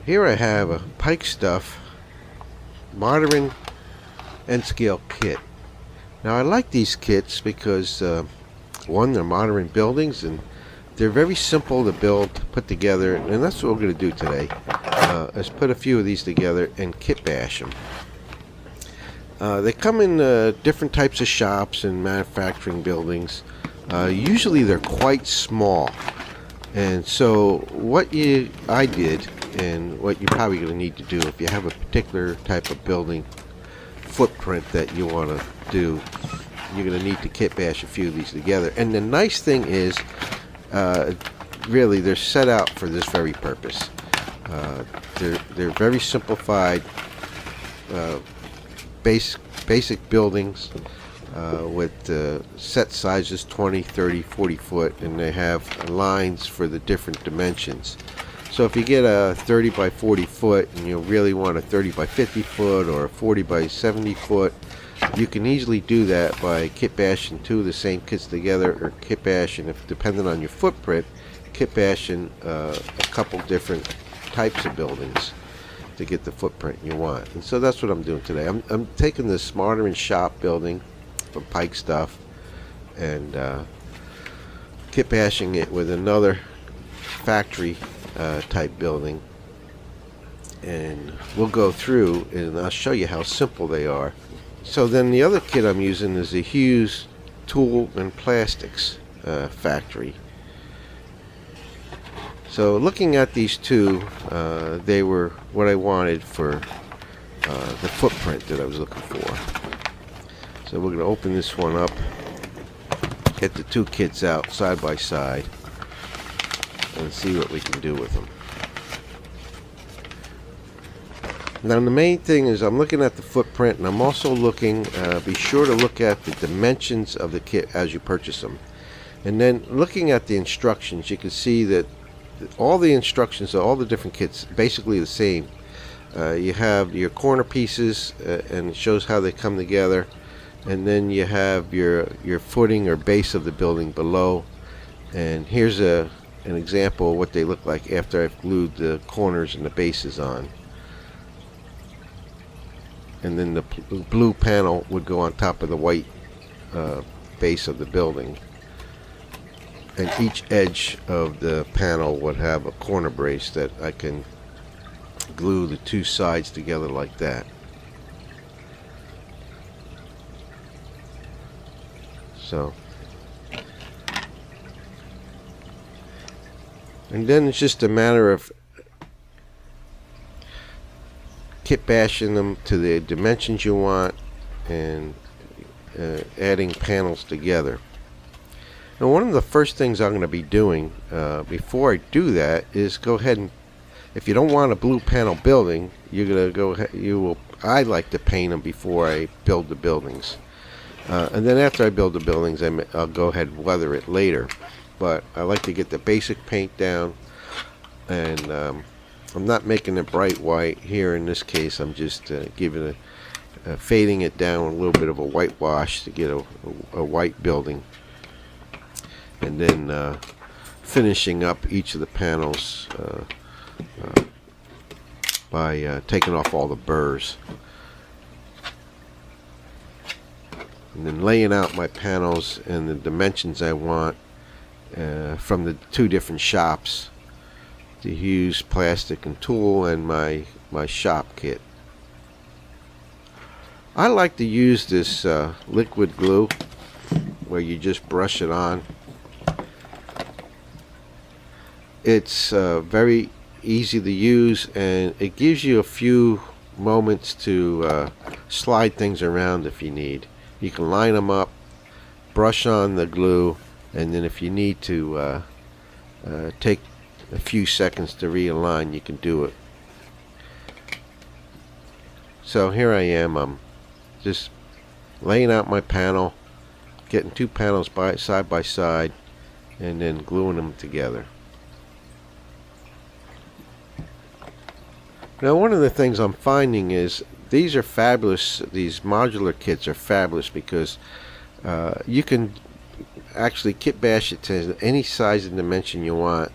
Here I have a Pikestuff modern N scale kit. Now I like these kits because one, they're modern buildings, and they're very simple to build, to put together, and that's what we're going to do today. Is put a few of these together and kit bash them. They come in different types of shops and manufacturing buildings. Usually they're quite small, and so what I did, and what you're probably going to need to do if you have a particular type of building footprint that you want to do, you're going to need to kit bash a few of these together. And the nice thing is, really, they're set out for this very purpose. They're very simplified, basic buildings with set sizes 20, 30, 40 foot, and they have lines for the different dimensions. So if you get a 30 by 40 foot and you really want a 30 by 50 foot or a 40 by 70 foot, you can easily do that by kit bashing two of the same kits together, or kit bashing, if depending on your footprint, kit bashing a couple different types of buildings to get the footprint you want. And so that's what I'm doing today. I'm taking this Smarter and Shop building from Pikestuff and kit bashing it with another factory type building, and we'll go through and I'll show you how simple they are. So then the other kit I'm using is the Hughes Tool and Plastics factory. So looking at these two, they were what I wanted for the footprint that I was looking for. So we're going to open this one up, get the two kits out side by side, and see what we can do with them. Now the main thing is I'm looking at the footprint, and I'm also looking, be sure to look at the dimensions of the kit as you purchase them. And then looking at the instructions, you can see that all the instructions of all the different kits basically the same. You have your corner pieces, and it shows how they come together, and then you have your footing or base of the building below. And here's an example of what they look like after I've glued the corners and the bases on. And then the blue panel would go on top of the white base of the building, and each edge of the panel would have a corner brace that I can glue the two sides together like that. So, and then it's just a matter of kit bashing them to the dimensions you want and adding panels together. Now, one of the first things I'm going to be doing before I do that is go ahead and, if you don't want a blue panel building, you're going to go ahead, I like to paint them before I build the buildings. And then after I build the buildings, I'll go ahead and weather it later. But I like to get the basic paint down, and I'm not making it bright white here. In this case, I'm just giving fading it down a little bit of a whitewash to get a white building, and then finishing up each of the panels by taking off all the burrs, and then laying out my panels and the dimensions I want from the two different shops, the Hughes Plastic and Tool, and my shop kit. I like to use this liquid glue where you just brush it on. It's very easy to use, and it gives you a few moments to slide things around if you need. You can line them up, brush on the glue, and then if you need to take a few seconds to realign, you can do it. So here I am, I'm just laying out my panel, getting two panels side by side, and then gluing them together. Now, one of the things I'm finding is these are fabulous. These modular kits are fabulous because you can actually kit bash it to any size and dimension you want.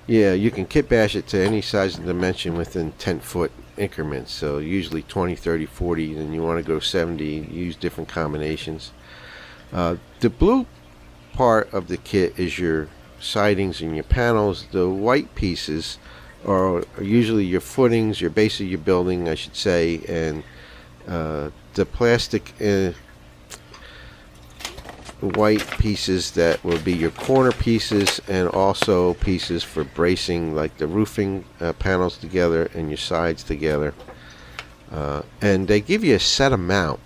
Yeah, you can kit bash it to any size and dimension within 10-foot increments. So usually 20, 30, 40, and you want to go 70, use different combinations. The blue part of the kit is your sidings and your panels. The white pieces are usually your footings, your base of your building, I should say, and the plastic white pieces that will be your corner pieces, and also pieces for bracing, like the roofing panels together and your sides together. And they give you a set amount.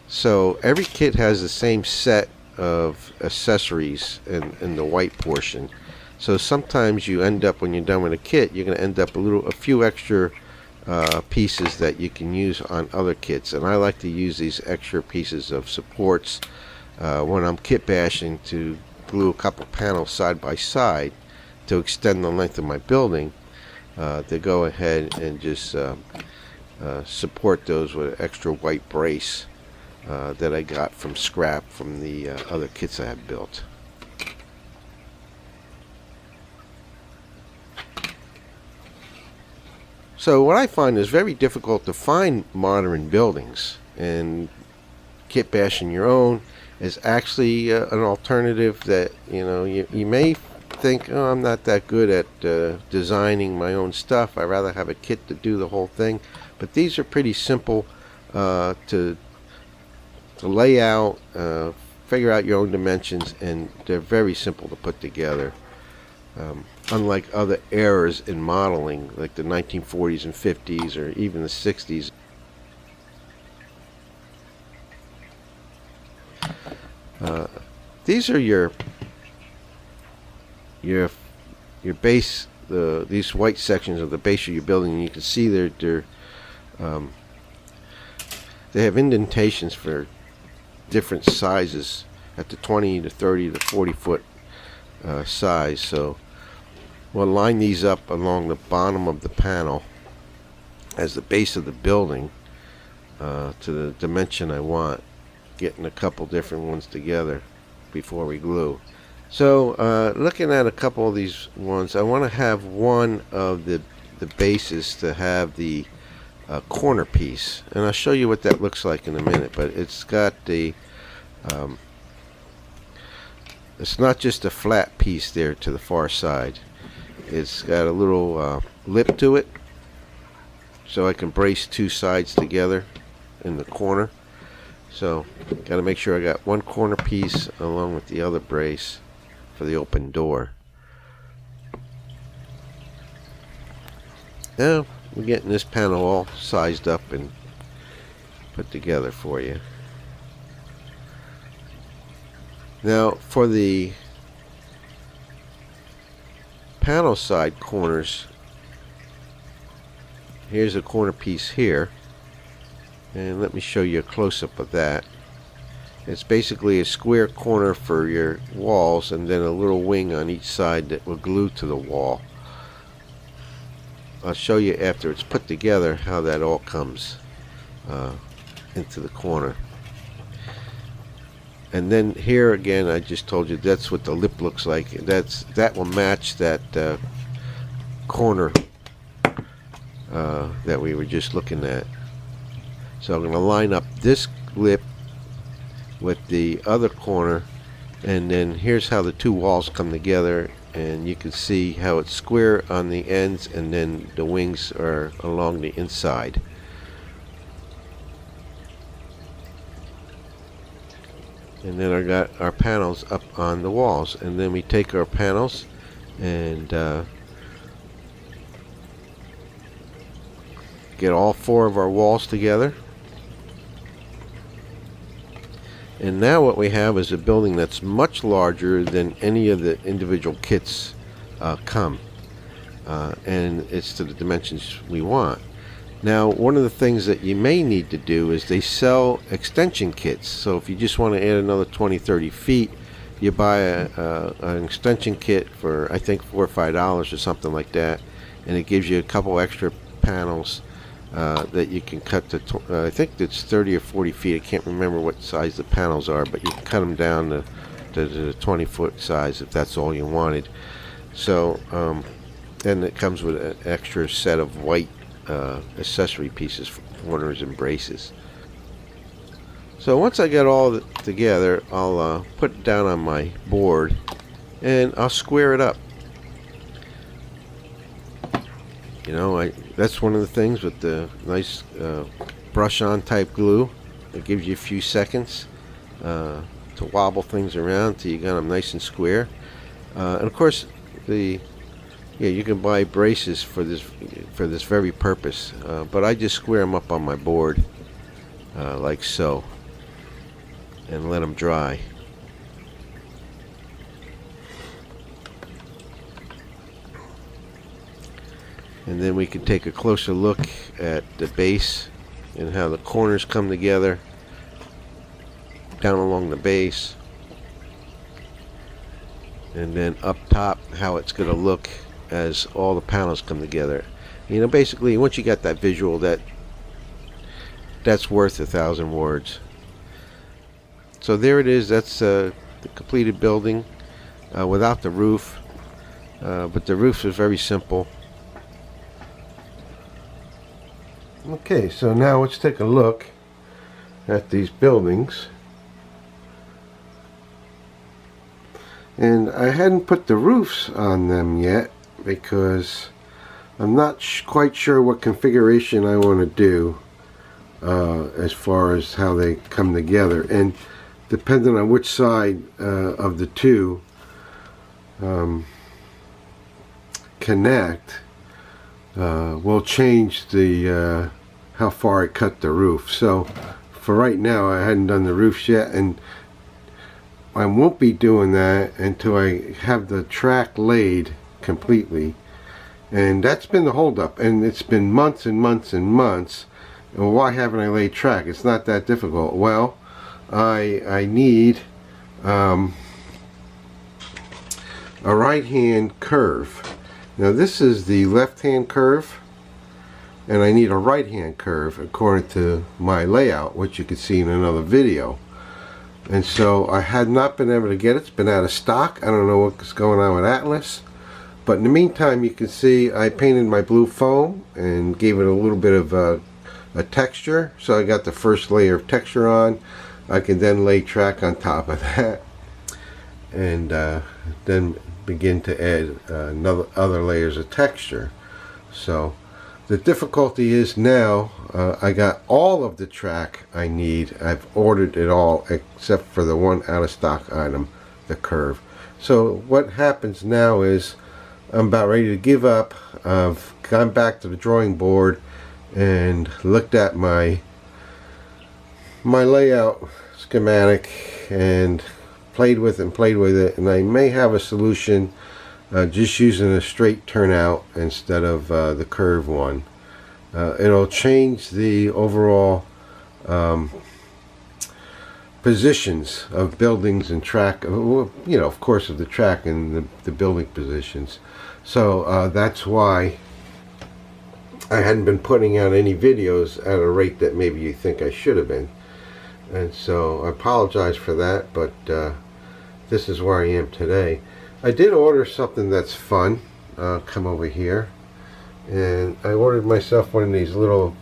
So every kit has the same set of accessories in the white portion. So sometimes you end up, when you're done with a kit, you're going to end up a few extra pieces that you can use on other kits. And I like to use these extra pieces of supports when I'm kit bashing, to glue a couple panels side by side to extend the length of my building, to go ahead and just support those with an extra white brace that I got from scrap from the other kits I have built. So what I find is very difficult to find modern buildings, and kit bashing your own is actually an alternative that, you may think, oh, I'm not that good at designing my own stuff, I'd rather have a kit to do the whole thing. But these are pretty simple to lay out, figure out your own dimensions, and they're very simple to put together. Unlike other eras in modeling, like the 1940s and 50s, or even the 60s. These are your base, these white sections of the base of your building, and you can see they have indentations for different sizes at the 20 to 30 to 40 foot size. So we'll line these up along the bottom of the panel as the base of the building to the dimension I want, getting a couple different ones together before we glue. So looking at a couple of these ones, I want to have one of the bases to have the corner piece, and I'll show you what that looks like in a minute. But it's got the it's not just a flat piece there to the far side. It's got a little lip to it, so I can brace two sides together in the corner. So got to make sure I got one corner piece along with the other brace for the open door. Now we're getting this panel all sized up and put together for you. Now for the panel side corners, here's a corner piece here, and let me show you a close-up of that. It's basically a square corner for your walls, and then a little wing on each side that will glue to the wall. I'll show you after it's put together how that all comes into the corner. And then here again, I just told you that's what the lip looks like. That will match that corner that we were just looking at. So I'm going to line up this lip with the other corner, and then here's how the two walls come together, and you can see how it's square on the ends, and then the wings are along the inside. And then I got our panels up on the walls, and then we take our panels and get all four of our walls together. And now what we have is a building that's much larger than any of the individual kits come, and it's to the dimensions we want. Now, one of the things that you may need to do is they sell extension kits. So if you just want to add another 20-30 feet, you buy an extension kit for, I think, $4 or $5 or something like that, and it gives you a couple extra panels that you can cut to, I think it's 30 or 40 feet. I can't remember what size the panels are, but you can cut them down to the 20-foot size if that's all you wanted. So and it comes with an extra set of white accessory pieces for corners and braces. So once I get all together, I'll put it down on my board and I'll square it up. You know, that's one of the things with the nice brush-on type glue. It gives you a few seconds to wobble things around till you got them nice and square. And of course, you can buy braces for this very purpose. But I just square them up on my board like so, and let them dry. And then we can take a closer look at the base and how the corners come together down along the base, and then up top how it's going to look as all the panels come together. You know, basically once you got that visual, that's worth 1,000 words. So there it is. That's the completed building without the roof, but the roof is very simple. Okay, so now let's take a look at these buildings. And I hadn't put the roofs on them yet because I'm not quite sure what configuration I want to do as far as how they come together. And depending on which side of the two connect, will change the how far I cut the roof. So for right now, I hadn't done the roofs yet, and I won't be doing that until I have the track laid completely. And that's been the holdup, and it's been months and months and months. And why haven't I laid track? It's not that difficult. Well, I need a right-hand curve. Now this is the left-hand curve, and I need a right-hand curve according to my layout, which you can see in another video. And so I had not been able to get it. It's been out of stock. I don't know what's going on with Atlas. But in the meantime, you can see I painted my blue foam and gave it a little bit of a texture. So I got the first layer of texture on. I can then lay track on top of that, and then begin to add other layers of texture. So the difficulty is now I got all of the track I need. I've ordered it all except for the one out of stock item, the curve. So what happens now is I'm about ready to give up. I've gone back to the drawing board and looked at my layout schematic and played with it, and I may have a solution just using a straight turnout instead of the curve one. It'll change the overall positions of buildings and track, you know, of course, of the track and the building positions. So that's why I hadn't been putting out any videos at a rate that maybe you think I should have been. And so I apologize for that, but this is where I am today. I did order something that's fun. Come over here. And I ordered myself one of these little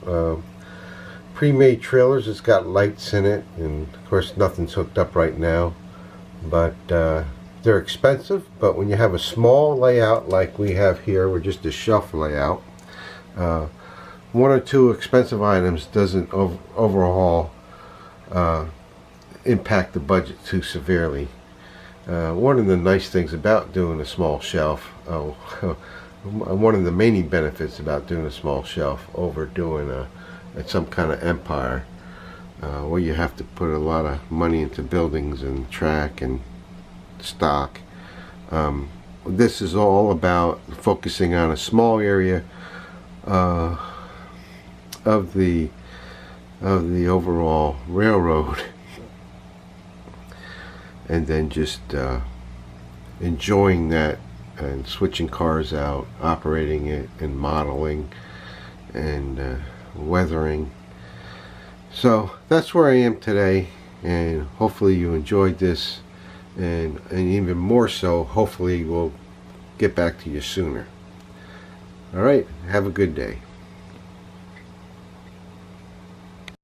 pre-made trailers. It's got lights in it, and of course nothing's hooked up right now. But they're expensive, but when you have a small layout like we have here, we're just a shelf layout, one or two expensive items doesn't overall impact the budget too severely. One of the nice things about doing a small shelf, one of the main benefits about doing a small shelf over doing some kind of empire, where you have to put a lot of money into buildings and track and stock. This is all about focusing on a small area of the overall railroad, and then just enjoying that and switching cars out, operating it, and modeling and weathering. So that's where I am today, and hopefully you enjoyed this, and even more so, hopefully we'll get back to you sooner. All right, have a good day.